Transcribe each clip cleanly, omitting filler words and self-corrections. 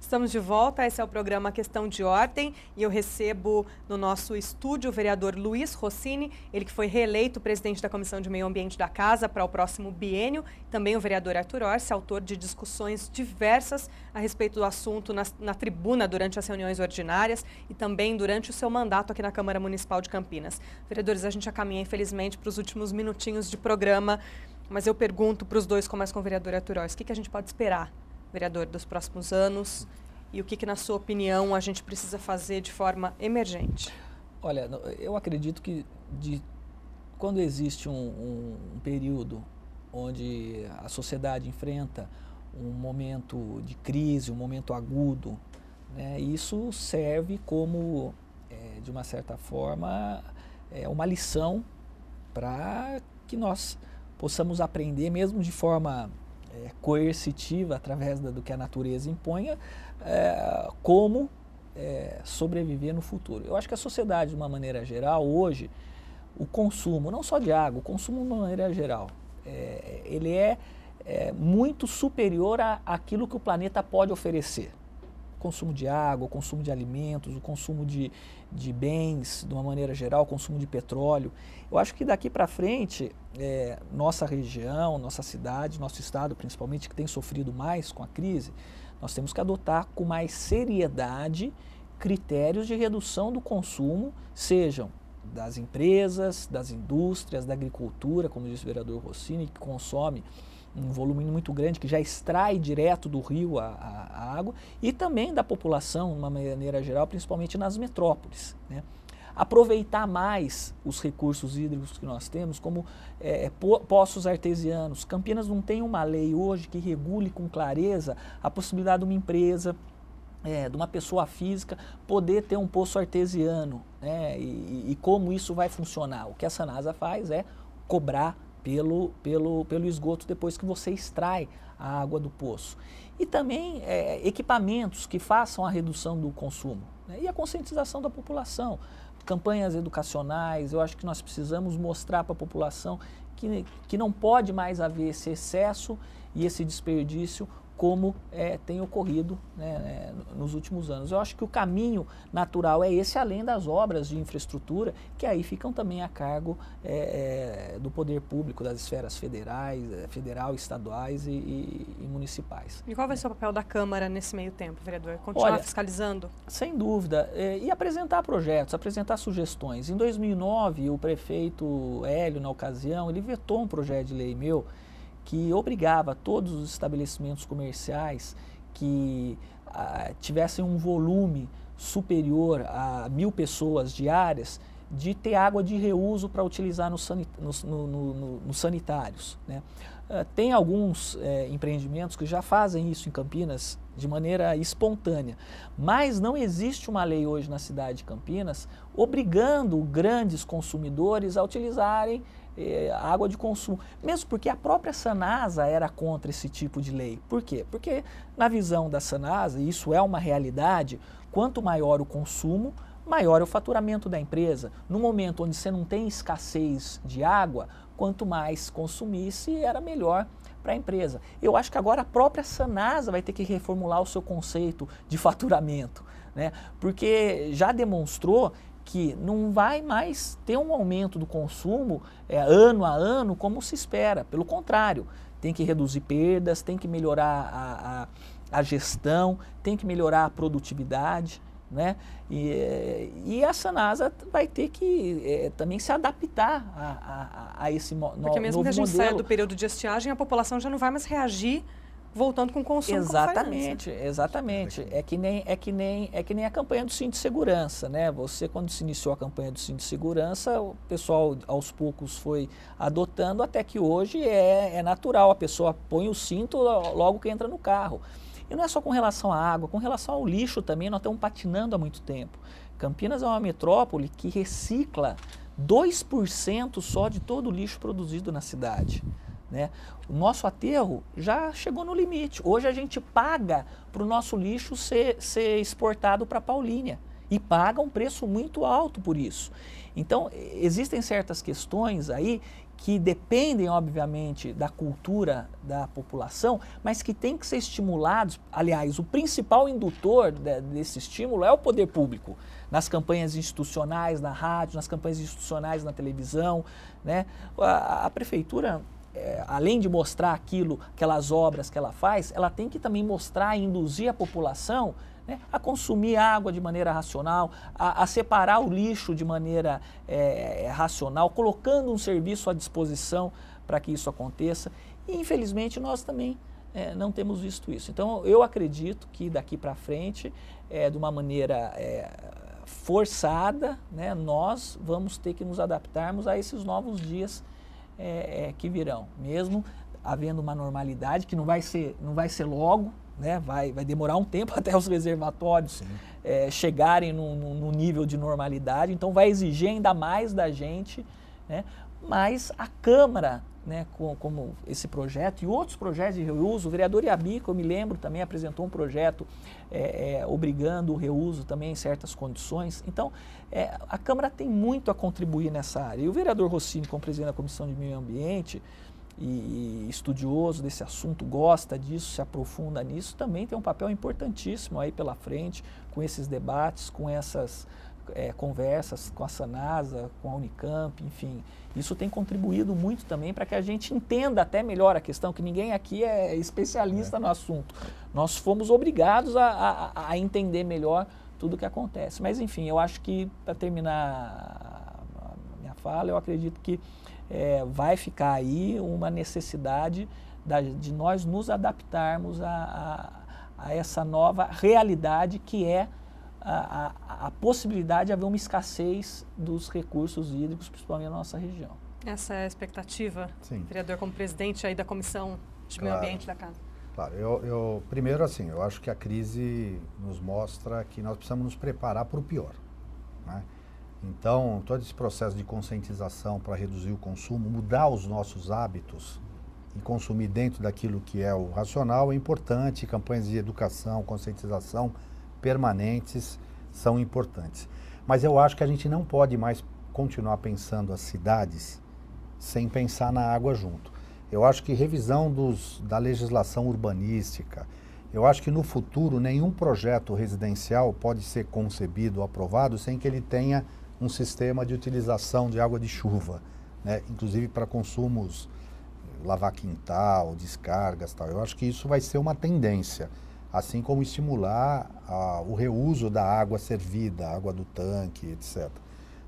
Estamos de volta, esse é o programa Questão de Ordem e eu recebo no nosso estúdio o vereador Luiz Rossini, ele que foi reeleito presidente da Comissão de Meio Ambiente da Casa para o próximo biênio, também o vereador Arthur Orsi, autor de discussões diversas a respeito do assunto na tribuna durante as reuniões ordinárias e também durante o seu mandato aqui na Câmara Municipal de Campinas. Vereadores, a gente já caminha infelizmente para os últimos minutinhos de programa, mas eu pergunto para os dois, começo com o vereador Arthur Orsi, o que a gente pode esperar, vereador, dos próximos anos e o que, na sua opinião, a gente precisa fazer de forma emergente? Olha, eu acredito que quando existe um período onde a sociedade enfrenta um momento de crise, um momento agudo, né, isso serve como, de uma certa forma, uma lição para que nós possamos aprender, mesmo de forma coercitiva, através do que a natureza imponha, como sobreviver no futuro. Eu acho que a sociedade, de uma maneira geral, hoje, o consumo, não só de água, o consumo de uma maneira geral, ele é muito superior àquilo que o planeta pode oferecer. O consumo de água, o consumo de alimentos, o consumo de bens, de uma maneira geral, o consumo de petróleo. Eu acho que daqui para frente, nossa região, nossa cidade, nosso estado, principalmente, que tem sofrido mais com a crise, nós temos que adotar com mais seriedade critérios de redução do consumo, sejam das empresas, das indústrias, da agricultura, como disse o vereador Rossini, que consome um volume muito grande, que já extrai direto do rio a água, e também da população, de uma maneira geral, principalmente nas metrópoles, né? Aproveitar mais os recursos hídricos que nós temos, como poços artesianos. Campinas não tem uma lei hoje que regule com clareza a possibilidade de uma empresa, de uma pessoa física, poder ter um poço artesiano, né? E como isso vai funcionar. O que a Sanasa faz é cobrar pelo esgoto depois que você extrai a água do poço. E também equipamentos que façam a redução do consumo, né? E a conscientização da população. Campanhas educacionais, eu acho que nós precisamos mostrar para a população que não pode mais haver esse excesso e esse desperdício como tem ocorrido, né, nos últimos anos. Eu acho que o caminho natural é esse, além das obras de infraestrutura, que aí ficam também a cargo do poder público, das esferas federal, estaduais e municipais. E qual vai ser o papel da Câmara nesse meio tempo, vereador? Continuar fiscalizando? Sem dúvida, e apresentar projetos, apresentar sugestões. Em 2009, o prefeito Hélio, na ocasião, ele vetou um projeto de lei meu, que obrigava todos os estabelecimentos comerciais que tivessem um volume superior a 1.000 pessoas diárias de ter água de reuso para utilizar nos sanitários, né? Tem alguns empreendimentos que já fazem isso em Campinas de maneira espontânea, mas não existe uma lei hoje na cidade de Campinas obrigando grandes consumidores a utilizarem água de consumo, mesmo porque a própria Sanasa era contra esse tipo de lei. Por quê? Porque na visão da Sanasa, e isso é uma realidade, quanto maior o consumo, maior é o faturamento da empresa. No momento onde você não tem escassez de água, quanto mais consumisse, era melhor para a empresa. Eu acho que agora a própria Sanasa vai ter que reformular o seu conceito de faturamento, né? Porque já demonstrou que não vai mais ter um aumento do consumo ano a ano como se espera. Pelo contrário, tem que reduzir perdas, tem que melhorar a gestão, tem que melhorar a produtividade, né? E a Sanasa vai ter que também se adaptar a esse novo modelo. Porque mesmo que a gente saia do período de estiagem, a população já não vai mais reagir voltando com o consumo. Exatamente, exatamente. É que nem a campanha do cinto de segurança, né? Você, quando se iniciou a campanha do cinto de segurança, o pessoal aos poucos foi adotando, até que hoje é natural, a pessoa põe o cinto logo que entra no carro. E não é só com relação à água, com relação ao lixo também, nós estamos patinando há muito tempo. Campinas é uma metrópole que recicla 2% só de todo o lixo produzido na cidade, né? O nosso aterro já chegou no limite. Hoje a gente paga para o nosso lixo ser exportado para Paulínia. e paga um preço muito alto por isso. Então, existem certas questões aí que dependem, obviamente, da cultura da população, mas que têm que ser estimulados. Aliás, o principal indutor desse estímulo é o poder público, nas campanhas institucionais, na rádio, nas campanhas institucionais na televisão, né? A prefeitura, além de mostrar aquelas obras que ela faz, ela tem que também mostrar e induzir a população, né, a consumir água de maneira racional, a separar o lixo de maneira racional, colocando um serviço à disposição para que isso aconteça. E, infelizmente, nós também não temos visto isso. Então, eu acredito que daqui para frente, de uma maneira forçada, né, nós vamos ter que nos adaptarmos a esses novos dias que virão, mesmo havendo uma normalidade que não vai ser logo, né? Vai demorar um tempo até os reservatórios chegarem no nível de normalidade, então vai exigir ainda mais da gente, né? Mas a Câmara, né, como esse projeto e outros projetos de reuso, o vereador Iabico, eu me lembro, também apresentou um projeto obrigando o reuso também em certas condições. Então, a Câmara tem muito a contribuir nessa área. E o vereador Rossini, como presidente da Comissão de Meio Ambiente, e estudioso desse assunto, gosta disso, se aprofunda nisso, também tem um papel importantíssimo aí pela frente, com esses debates, com essas conversas com a Sanasa, com a Unicamp, enfim. Isso tem contribuído muito também para que a gente entenda até melhor a questão, que ninguém aqui é especialista no assunto. Nós fomos obrigados a entender melhor tudo o que acontece. Mas, enfim, eu acho que, para terminar a minha fala, eu acredito que vai ficar aí uma necessidade de nós nos adaptarmos a essa nova realidade que é a possibilidade de haver uma escassez dos recursos hídricos, principalmente na nossa região. Essa é a expectativa, Sim. Vereador, como presidente aí da Comissão de Meio Ambiente da Casa. Claro, primeiro assim, eu acho que a crise nos mostra que nós precisamos nos preparar para o pior, né? Então, todo esse processo de conscientização para reduzir o consumo, mudar os nossos hábitos e consumir dentro daquilo que é o racional é importante. Campanhas de educação, conscientização permanentes são importantes. Mas eu acho que a gente não pode mais continuar pensando as cidades sem pensar na água junto. Eu acho que revisão da legislação urbanística, eu acho que no futuro nenhum projeto residencial pode ser concebido ou aprovado sem que ele tenha um sistema de utilização de água de chuva, né? Inclusive para consumos, lavar quintal, descargas, tal. Eu acho que isso vai ser uma tendência, assim como estimular o reuso da água servida, água do tanque, etc.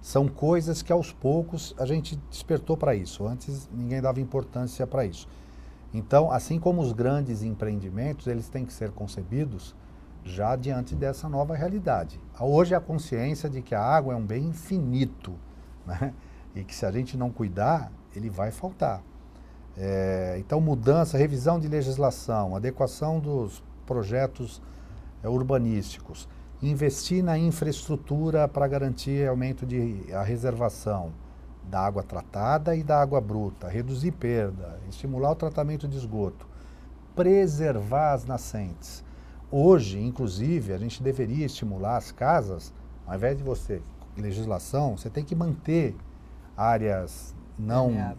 São coisas que aos poucos a gente despertou para isso. Antes ninguém dava importância para isso. Então, assim como os grandes empreendimentos, eles têm que ser concebidos já diante dessa nova realidade. Hoje a consciência de que a água é um bem infinito, né? E que se a gente não cuidar, ele vai faltar. Então, mudança, revisão de legislação, adequação dos projetos urbanísticos, investir na infraestrutura para garantir aumento a reservação da água tratada e da água bruta, reduzir perda, estimular o tratamento de esgoto, preservar as nascentes. Hoje, inclusive, a gente deveria estimular as casas, ao invés de legislação, você tem que manter áreas não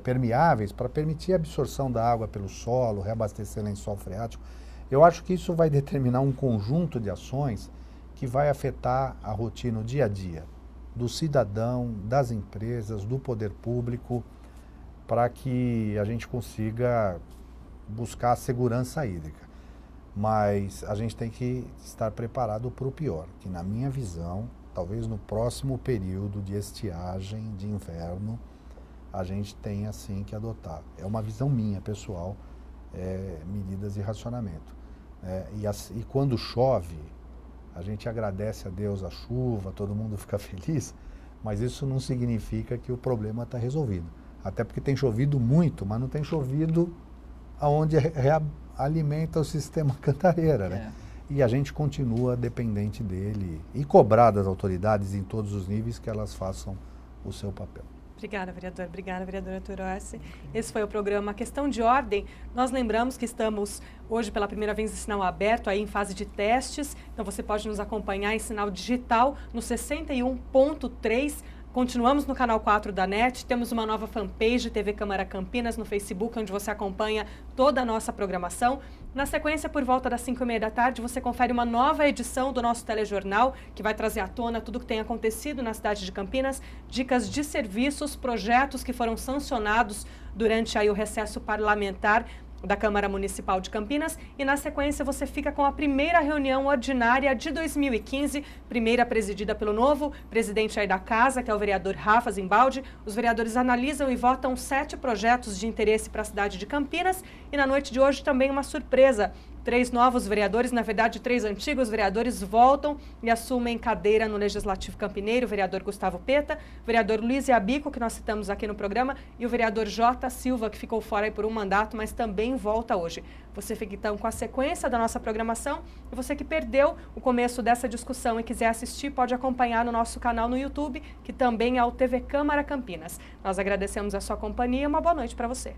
permeáveis para permitir a absorção da água pelo solo, reabastecer lençol freático. Eu acho que isso vai determinar um conjunto de ações que vai afetar a rotina, o dia a dia, do cidadão, das empresas, do poder público, para que a gente consiga buscar a segurança hídrica. Mas a gente tem que estar preparado para o pior, que na minha visão, talvez no próximo período de estiagem, de inverno, a gente tenha sim que adotar. É uma visão minha, pessoal, medidas de racionamento. E quando chove, a gente agradece a Deus a chuva, todo mundo fica feliz, mas isso não significa que o problema está resolvido. Até porque tem chovido muito, mas não tem chovido aonde alimenta o sistema Cantareira, né? E a gente continua dependente dele e cobrar das autoridades em todos os níveis que elas façam o seu papel. Obrigada, vereador. Obrigada, vereadora Turossi. Esse foi o programa Questão de Ordem. Nós lembramos que estamos hoje pela primeira vez em sinal aberto, aí em fase de testes. Então você pode nos acompanhar em sinal digital no 61.3. Continuamos no canal 4 da NET, temos uma nova fanpage TV Câmara Campinas no Facebook, onde você acompanha toda a nossa programação. Na sequência, por volta das 5h30 da tarde, você confere uma nova edição do nosso telejornal, que vai trazer à tona tudo o que tem acontecido na cidade de Campinas, dicas de serviços, projetos que foram sancionados durante aí o recesso parlamentar da Câmara Municipal de Campinas, e na sequência você fica com a primeira reunião ordinária de 2015, primeira presidida pelo novo presidente aí da casa, que é o vereador Rafa Zimbaldi. Os vereadores analisam e votam 7 projetos de interesse para a cidade de Campinas, e na noite de hoje também uma surpresa. 3 novos vereadores, na verdade 3 antigos vereadores, voltam e assumem cadeira no Legislativo Campineiro, o vereador Gustavo Peta, o vereador Luiz Iabico, que nós citamos aqui no programa, e o vereador J. Silva, que ficou fora aí por um mandato, mas também volta hoje. Você fica então com a sequência da nossa programação, e você que perdeu o começo dessa discussão e quiser assistir, pode acompanhar no nosso canal no YouTube, que também é o TV Câmara Campinas. Nós agradecemos a sua companhia e uma boa noite para você.